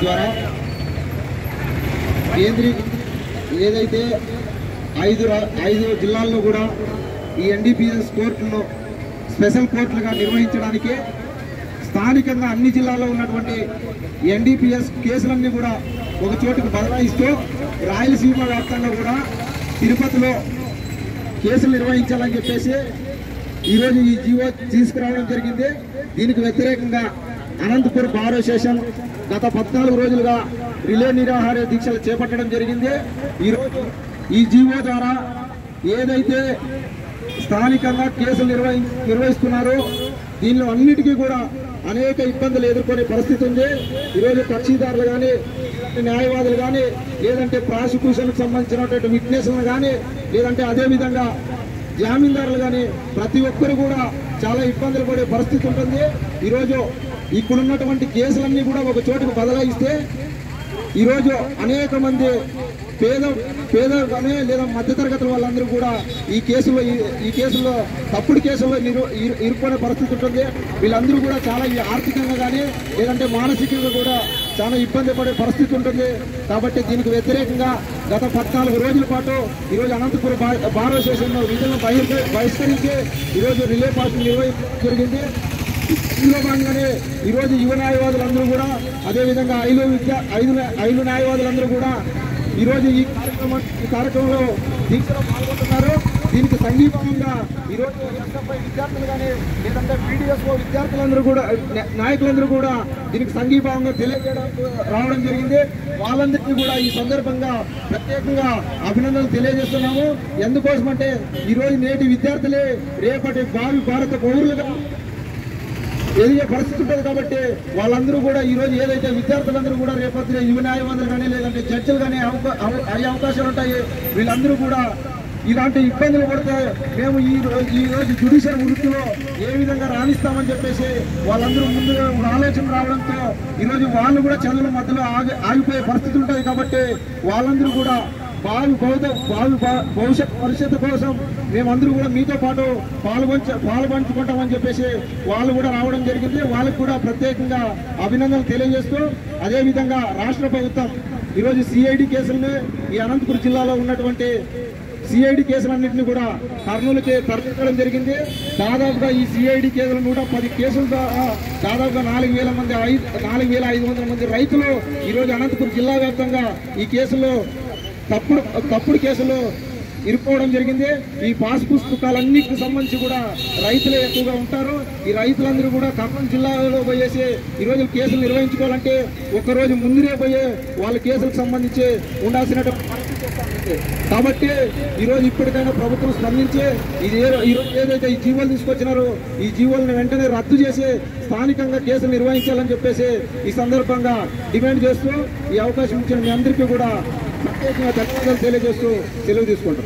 ద్వారా ఏదైతే 5 జిల్లాల్లో కూడా ఈ ఎన్డీపీఎస్ కోర్టులను స్పెషల్ కోర్టులుగా నిర్వహించడానికి స్థానికంగా అన్ని జిల్లాల్లో ఉన్నటువంటి ఎన్డీపీఎస్ కేసులన్నీ కూడా ఒక చోటుకు బదలాయిస్తూ రాయలసీమ వ్యాప్తంగా కూడా తిరుపతిలో కేసులు నిర్వహించాలని చెప్పేసి ఈరోజు ఈ జీవో తీసుకురావడం జరిగింది. దీనికి వ్యతిరేకంగా అనంతపూర్ బార్ అసోసియేషన్ గత 14 రోజులుగా రిలే నిరాహార దీక్షలు చేపట్టడం జరిగింది. ఈరోజు ఈ జీవో ద్వారా ఏదైతే స్థానికంగా కేసులు నిర్వహిస్తున్నారో దీనిలో అన్నిటికీ కూడా అనేక ఇబ్బందులు ఎదుర్కొనే పరిస్థితి ఉంది. ఈరోజు కక్షిదారులు కానీ, న్యాయవాదులు కానీ, లేదంటే ప్రాసిక్యూషన్కి సంబంధించినటువంటి విట్నెస్లను కానీ, లేదంటే అదేవిధంగా జామీందారులు కానీ ప్రతి ఒక్కరు కూడా చాలా ఇబ్బందులు పడే పరిస్థితి ఉంటుంది. ఈరోజు ఇప్పుడున్నటువంటి కేసులన్నీ కూడా ఒక చోటుకు బదలాయిస్తే ఈరోజు అనేక మంది పేద కానీ లేదా మధ్యతరగతుల వాళ్ళందరూ కూడా ఈ కేసుల్లో తప్పుడు కేసుల్లో ఇరుక్కునే పరిస్థితి ఉంటుంది. వీళ్ళందరూ కూడా చాలా ఆర్థికంగా కానీ లేదంటే మానసికంగా కూడా చాలా ఇబ్బంది పడే పరిస్థితి ఉంటుంది. కాబట్టి దీనికి వ్యతిరేకంగా గత 14 రోజుల పాటు ఈరోజు అనంతపురం బార్ అసోసియేషన్లో విధులను బహిష్కరించి ఈరోజు రిలే పార్టీ నిర్వహించడం జరిగింది. ఇందులో భాగంగానే ఈరోజు యువ న్యాయవాదులందరూ కూడా అదేవిధంగా 5 న్యాయవాదులందరూ కూడా ఈరోజు ఈ కార్యక్రమంలో దీక్షలో పాల్గొంటున్నారు. దీనికి సంఘీభావంగా ఈరోజు ఎస్ఎఫ్ఐ విద్యార్థులు కానీ లేదంటే పీడీఎస్ఓ విద్యార్థులందరూ కూడా నాయకులందరూ కూడా దీనికి సంఘీభావంగా తెలియజేయడానికి రావడం జరిగింది. వాళ్ళందరికీ కూడా ఈ సందర్భంగా ప్రత్యేకంగా అభినందనలు తెలియజేస్తున్నాము. ఎందుకోసమంటే ఈరోజు నేటి విద్యార్థులే రేపటి భారత పౌరులుగా ఎదిగే పరిస్థితి ఉంటుంది. కాబట్టి వాళ్ళందరూ కూడా ఈరోజు ఏదైతే విద్యార్థులందరూ కూడా రేపొద్దున యువ న్యాయవాదులు కానీ లేదంటే జడ్జిలు కానీ అయ్యే అవకాశాలు ఉంటాయి. వీళ్ళందరూ కూడా ఇలాంటి ఇబ్బందులు పడితే మేము ఈరోజు జ్యుడిషియల్ వృత్తిలో ఏ విధంగా రాణిస్తామని చెప్పేసి వాళ్ళందరూ ముందుగా ఆలోచన రావడంతో ఈరోజు వాళ్ళు కూడా చదువుల మధ్యలో ఆగిపోయే పరిస్థితి ఉంటుంది. కాబట్టి వాళ్ళందరూ కూడా భవిష్యత్తు కోసం మేమందరూ కూడా మీతో పాటు పాల్పంచుకుంటామని చెప్పేసి వాళ్ళు కూడా రావడం జరిగింది. వాళ్ళకు కూడా ప్రత్యేకంగా అభినందనలు తెలియజేస్తూ అదేవిధంగా రాష్ట్ర ప్రభుత్వం ఈరోజు సిఐడి కేసులని ఈ అనంతపురం జిల్లాలో ఉన్నటువంటి సిఐడి కేసులన్నింటినీ కూడా కర్నూలుకి తరలించడం జరిగింది. దాదాపుగా ఈ సిఐడి కేసులు 110 కేసుల ద్వారా దాదాపుగా 4,500 మంది రైతులు ఈరోజు అనంతపురం జిల్లా వ్యాప్తంగా ఈ కేసులో తప్పుడు కేసులు ఇరుక్కోవడం జరిగింది. ఈ పాస్ పుస్తకాలన్నిటికి సంబంధించి కూడా రైతులే ఎక్కువగా ఉంటారు. ఈ రైతులందరూ కూడా ఖమ్మం జిల్లాలో పోయేసి ఈరోజు కేసులు నిర్వహించుకోవాలంటే ఒకరోజు ముందునే పోయే వాళ్ళ కేసులకు సంబంధించి ఉండాల్సినటువంటి పరిస్థితి వస్తుంది. కాబట్టి ఈరోజు ఇప్పటికైనా ప్రభుత్వం స్పందించి ఈరోజు ఏదైతే ఈ జీవోలు తీసుకొచ్చినారో ఈ జీవోలను వెంటనే రద్దు చేసి స్థానికంగా కేసులు నిర్వహించాలని చెప్పేసి ఈ సందర్భంగా డిమాండ్ చేస్తూ ఈ అవకాశం ఇచ్చిన మీ అందరికీ కూడా ప్రత్యేకంగా ధన్యవాదాలు తెలియజేస్తూ సెలవు తీసుకుంటాం.